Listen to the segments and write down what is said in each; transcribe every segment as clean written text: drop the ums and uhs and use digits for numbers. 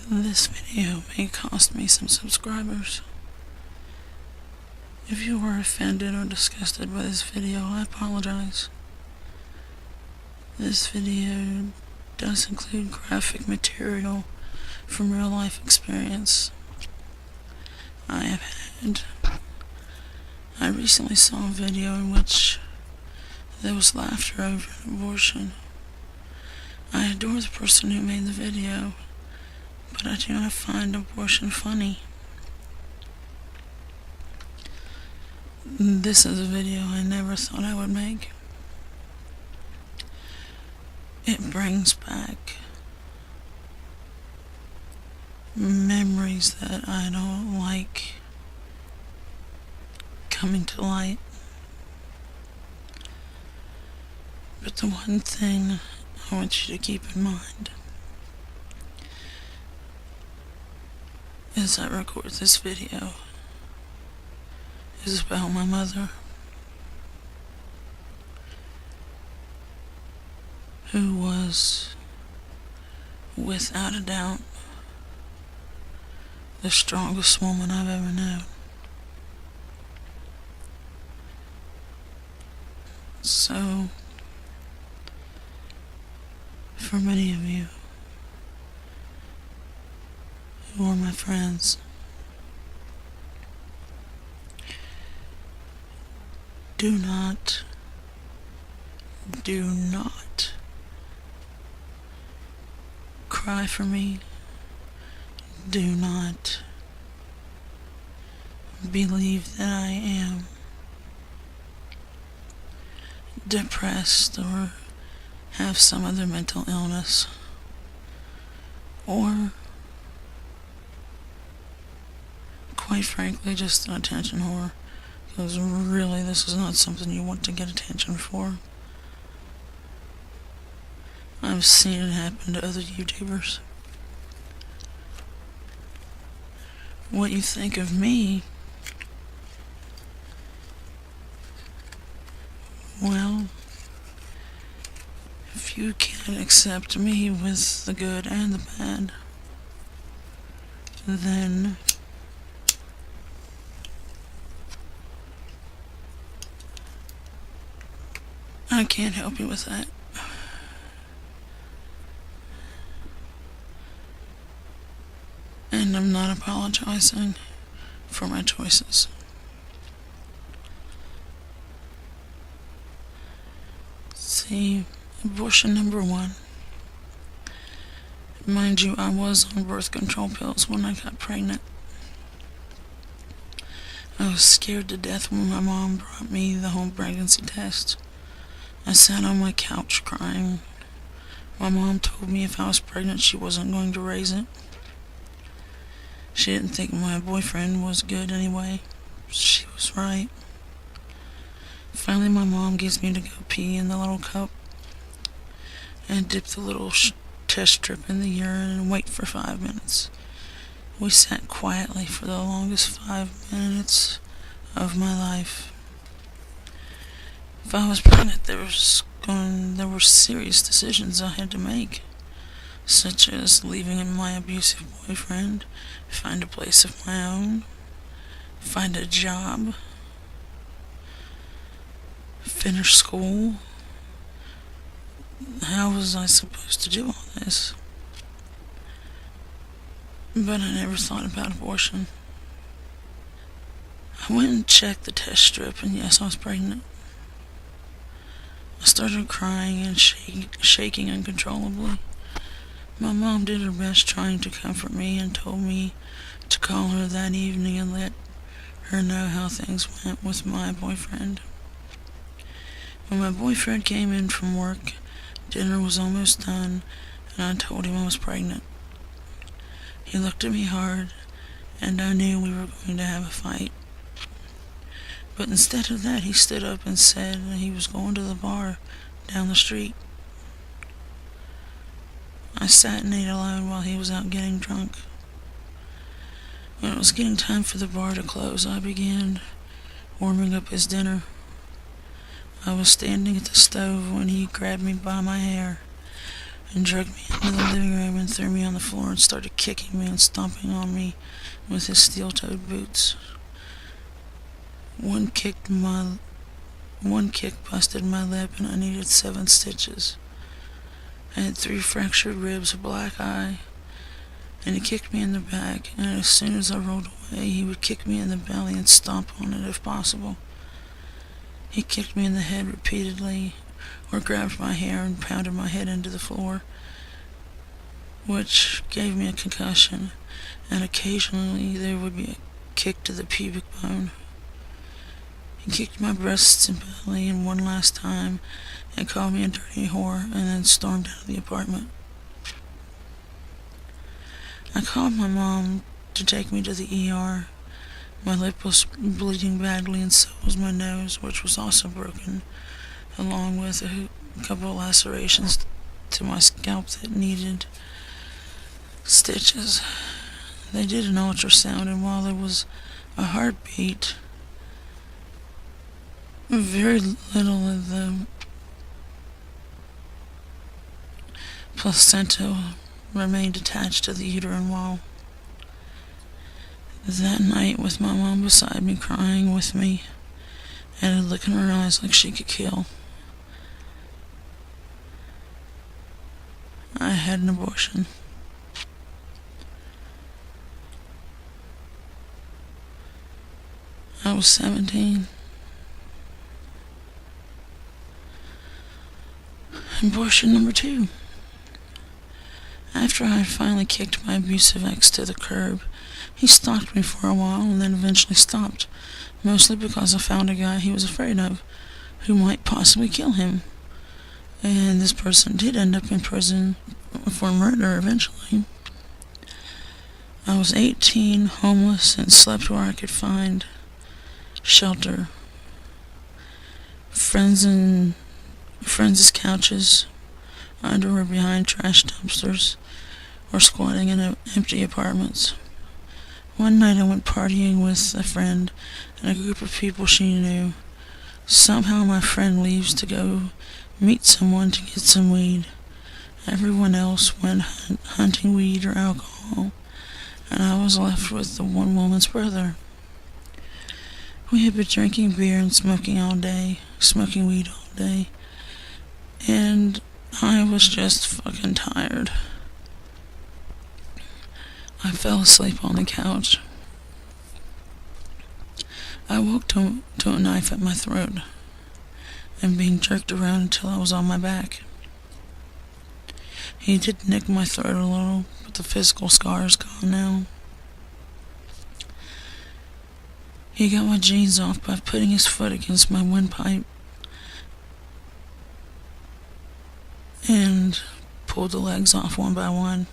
This video may cost me some subscribers. If you were offended or disgusted by this video, I apologize. This video does include graphic material from real life experience I have had. I recently saw a video in which there was laughter over an abortion. I adore the person who made the video, but I do not find abortion funny. This is a video I never thought I would make. It brings back memories that I don't like coming to light. But the one thing I want you to keep in mind as I record this video is about my mother, who was, without a doubt, the strongest woman I've ever known. So, for many of you who are my friends, do not cry for me. Do not believe that I am depressed or have some other mental illness, or quite frankly just an attention whore, because really this is not something you want to get attention for. I've seen it happen to other YouTubers. What you think of me, well, if you can't accept me with the good and the bad, then I can't help you with that. And I'm not apologizing for my choices. See, abortion number 1. Mind you, I was on birth control pills when I got pregnant. I was scared to death when my mom brought me the home pregnancy test. I sat on my couch crying. My mom told me if I was pregnant, she wasn't going to raise it. She didn't think my boyfriend was good anyway. She was right. Finally, my mom gets me to go pee in the little cup and dip the little test strip in the urine and wait for 5 minutes. We sat quietly for the longest 5 minutes of my life. If I was pregnant, there were serious decisions I had to make, such as leaving my abusive boyfriend, find a place of my own, find a job, finish school. How was I supposed to do all this? But I never thought about abortion. I went and checked the test strip, and yes, I was pregnant. I started crying and shaking uncontrollably. My mom did her best trying to comfort me and told me to call her that evening and let her know how things went with my boyfriend. When my boyfriend came in from work, dinner was almost done, and I told him I was pregnant. He looked at me hard, and I knew we were going to have a fight. But instead of that, he stood up and said that he was going to the bar down the street. I sat and ate alone while he was out getting drunk. When it was getting time for the bar to close, I began warming up his dinner. I was standing at the stove when he grabbed me by my hair, and dragged me into the living room and threw me on the floor and started kicking me and stomping on me with his steel-toed boots. One kick busted my lip and I needed 7 stitches. I had 3 fractured ribs, a black eye, and he kicked me in the back, and as soon as I rolled away, he would kick me in the belly and stomp on it if possible. He kicked me in the head repeatedly, or grabbed my hair and pounded my head into the floor, which gave me a concussion, and occasionally there would be a kick to the pubic bone. He kicked my breasts and belly in one last time and called me a dirty whore and then stormed out of the apartment. I called my mom to take me to the ER. My lip was bleeding badly and so was my nose, which was also broken, along with a couple of lacerations to my scalp that needed stitches. They did an ultrasound, and while there was a heartbeat, very little of the placenta remained attached to the uterine wall. That night, with my mom beside me crying with me and a look in her eyes like she could kill, I had an abortion. I was 17. Abortion number 2. After I had finally kicked my abusive ex to the curb, he stalked me for a while and then eventually stopped, mostly because I found a guy he was afraid of, who might possibly kill him. And this person did end up in prison for murder eventually. I was 18, homeless, and slept where I could find shelter. Friends' couches, underwear behind trash dumpsters, or squatting in empty apartments. One night I went partying with a friend and a group of people she knew. Somehow my friend leaves to go meet someone to get some weed. Everyone else went hunting weed or alcohol, and I was left with the one woman's brother. We had been drinking beer and smoking weed all day, and I was just fucking tired. I fell asleep on the couch. I woke to a knife at my throat and being jerked around until I was on my back. He did nick my throat a little, but the physical scar is gone now. He got my jeans off by putting his foot against my windpipe and pulled the legs off one by one.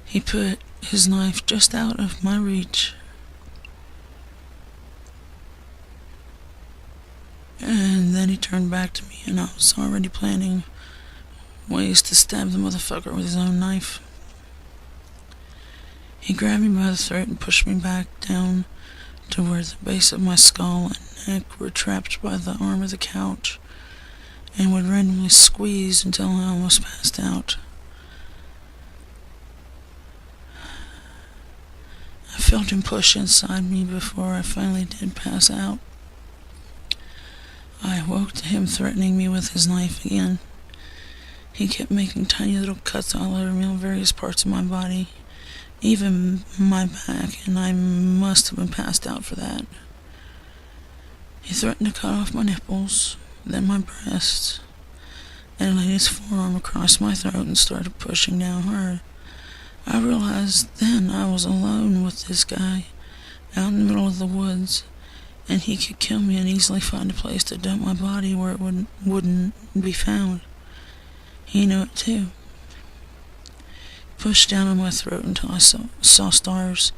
He put his knife just out of my reach, and then he turned back to me, and I was already planning ways to stab the motherfucker with his own knife. He grabbed me by the throat and pushed me back down to where the base of my skull and neck were trapped by the arm of the couch, and would randomly squeeze until I almost passed out. I felt him push inside me before I finally did pass out. I awoke to him threatening me with his knife again. He kept making tiny little cuts all over me on various parts of my body, even my back, and I must have been passed out for that. He threatened to cut off my nipples, then my breasts, and laid his forearm across my throat and started pushing down hard. I realized then I was alone with this guy, out in the middle of the woods, and he could kill me and easily find a place to dump my body where it wouldn't be found. He knew it too. Pushed down on my throat until I saw stars,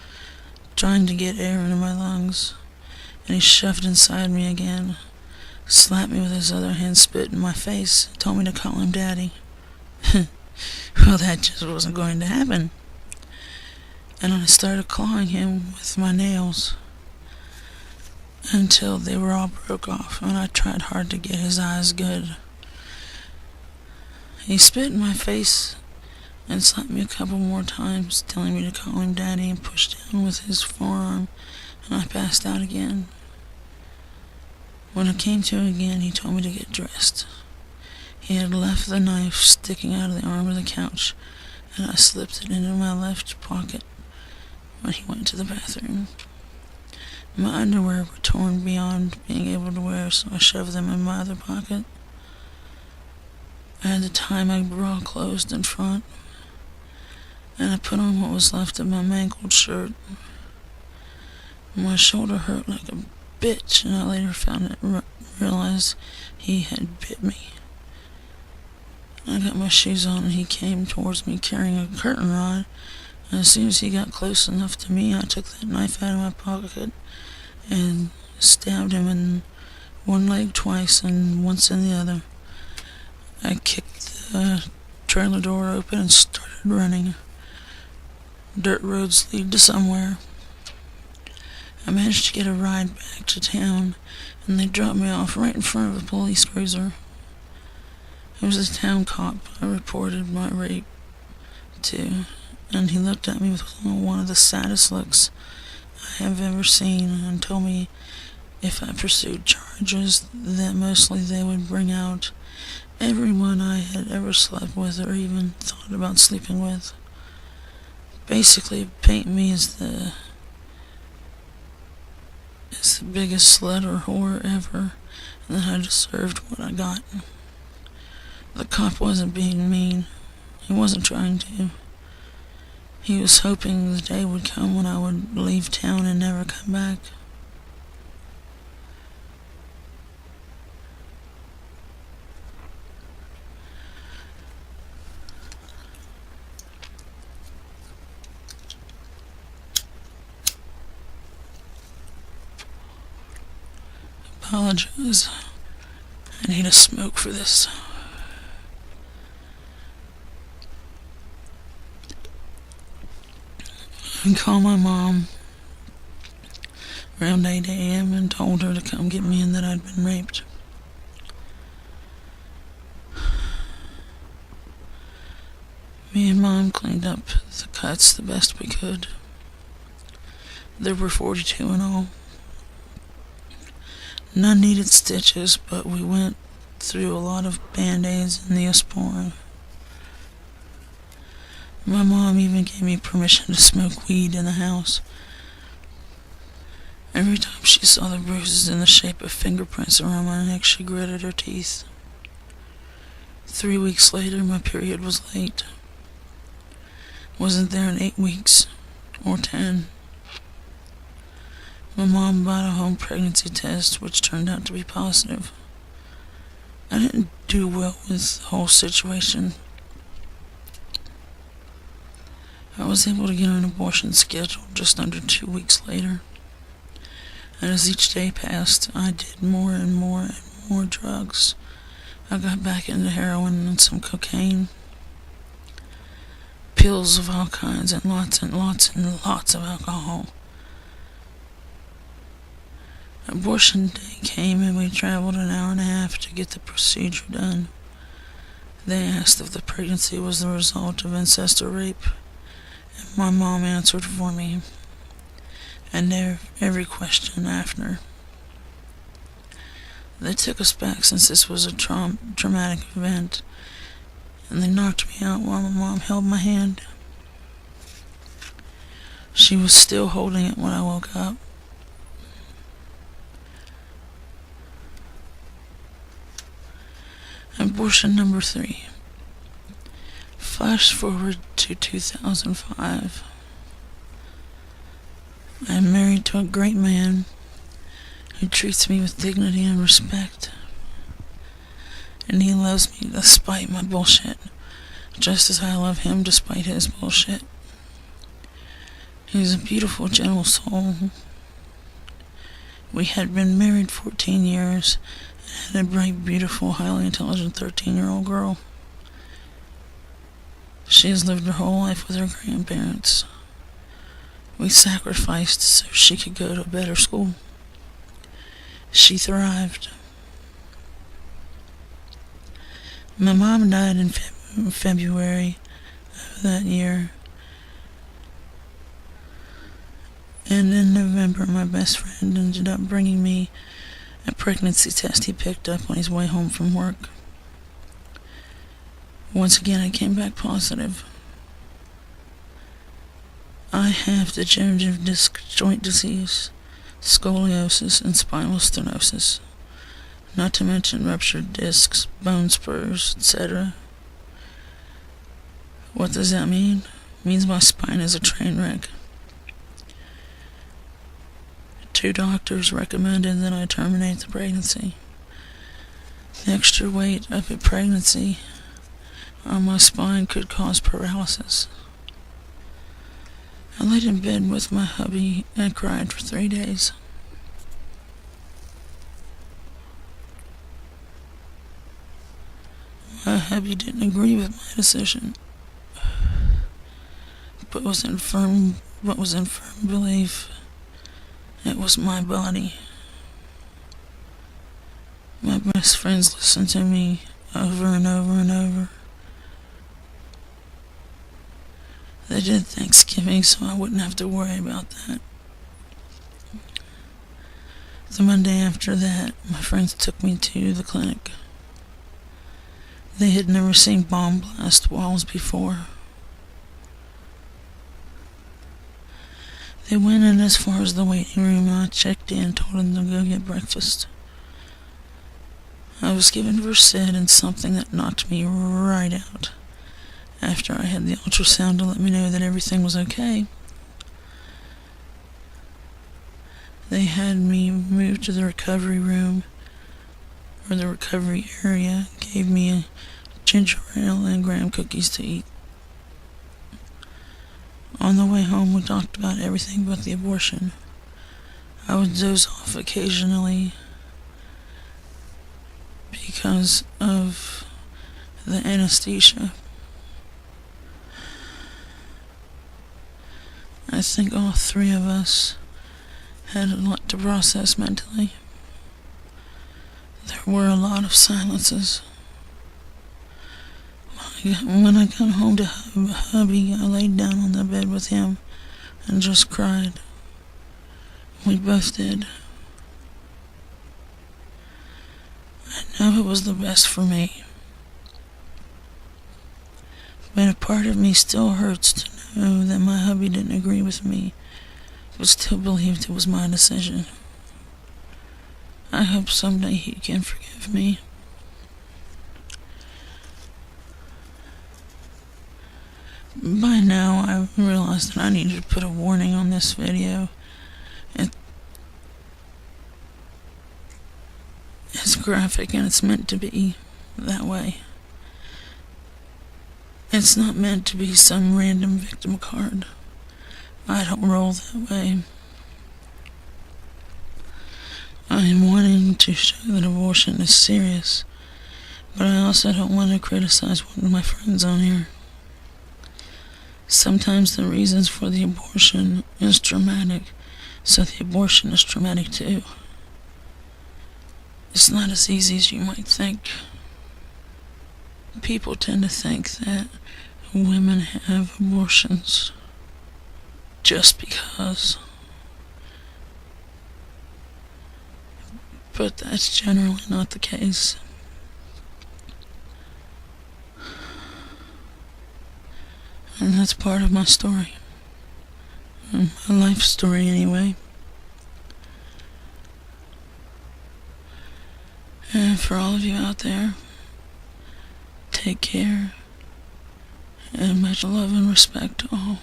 trying to get air into my lungs, and he shoved inside me again, slapped me with his other hand, spit in my face, and told me to call him Daddy. Well, that just wasn't going to happen. And I started clawing him with my nails until they were all broke off, and I tried hard to get his eyes good. He spit in my face and slapped me a couple more times, telling me to call him Daddy, and pushed down with his forearm, and I passed out again. When I came to again, he told me to get dressed. He had left the knife sticking out of the arm of the couch, and I slipped it into my left pocket when he went to the bathroom. My underwear were torn beyond being able to wear, so I shoved them in my other pocket. I had to tie my bra closed in front, and I put on what was left of my mangled shirt. My shoulder hurt like a bitch, and I later realized he had bit me. I got my shoes on, and he came towards me carrying a curtain rod, and as soon as he got close enough to me, I took that knife out of my pocket and stabbed him in one leg twice and once in the other. I kicked the trailer door open and started running. Dirt roads lead to somewhere. I managed to get a ride back to town, and they dropped me off right in front of a police cruiser. It was a town cop I reported my rape to, and he looked at me with one of the saddest looks I have ever seen and told me if I pursued charges that mostly they would bring out everyone I had ever slept with or even thought about sleeping with. Basically, paint me as the biggest slut or whore ever, and that I deserved what I got. The cop wasn't being mean. He wasn't trying to. He was hoping the day would come when I would leave town and never come back. Apologize. I need a smoke for this. I called my mom around 8 a.m. and told her to come get me and that I'd been raped. Me and Mom cleaned up the cuts the best we could. There were 42 in all. None needed stitches, but we went through a lot of band-aids and Neosporin. My mom even gave me permission to smoke weed in the house. Every time she saw the bruises in the shape of fingerprints around my neck, she gritted her teeth. 3 weeks later, my period was late. Wasn't there in 8 weeks, or 10. My mom bought a home pregnancy test, which turned out to be positive. I didn't do well with the whole situation. I was able to get an abortion scheduled just under 2 weeks later. And as each day passed, I did more and more and more drugs. I got back into heroin and some cocaine. Pills of all kinds and lots and lots and lots of alcohol. Abortion day came and we traveled an hour and a half to get the procedure done. They asked if the pregnancy was the result of incest or rape. My mom answered for me, and every question after. They took us back since this was a traumatic event, and they knocked me out while my mom held my hand. She was still holding it when I woke up. Abortion number 3. Flash forward to 2005. I am married to a great man who treats me with dignity and respect. And he loves me despite my bullshit, just as I love him despite his bullshit. He's a beautiful, gentle soul. We had been married 14 years and had a bright, beautiful, highly intelligent 13-year-old girl. She has lived her whole life with her grandparents. We sacrificed so she could go to a better school. She thrived. My mom died in February of that year. And in November, my best friend ended up bringing me a pregnancy test he picked up on his way home from work. Once again, I came back positive. I have degenerative disc joint disease, scoliosis, and spinal stenosis, not to mention ruptured discs, bone spurs, etc. What does that mean? It means my spine is a train wreck. 2 doctors recommended that I terminate the pregnancy. The extra weight of a pregnancy on my spine could cause paralysis. I laid in bed with my hubby and cried for 3 days. My hubby didn't agree with my decision, but was in firm belief it was my body. My best friends listened to me over and over and over. They did Thanksgiving so I wouldn't have to worry about that. The Monday after that, my friends took me to the clinic. They had never seen bomb blast walls before. They went in as far as the waiting room and I checked in and told them to go get breakfast. I was given Versed and something that knocked me right out after I had the ultrasound to let me know that everything was okay. They had me moved to the recovery room, or the recovery area, gave me a ginger ale and graham cookies to eat. On the way home, we talked about everything but the abortion. I would doze off occasionally because of the anesthesia. I think all 3 of us had a lot to process mentally. There were a lot of silences. When I got home to hubby, I laid down on the bed with him and just cried. We both did. I know it was the best for me, but a part of me still hurts to know that my hubby didn't agree with me, but still believed it was my decision. I hope someday he can forgive me. By now, I realized that I needed to put a warning on this video. It's graphic and it's meant to be that way. It's not meant to be some random victim card. I don't roll that way. I am wanting to show that abortion is serious, but I also don't want to criticize one of my friends on here. Sometimes the reasons for the abortion is traumatic, so the abortion is traumatic too. It's not as easy as you might think. People tend to think that women have abortions just because. But that's generally not the case. And that's part of my story. My life story, anyway. And for all of you out there, take care, and much love and respect to all.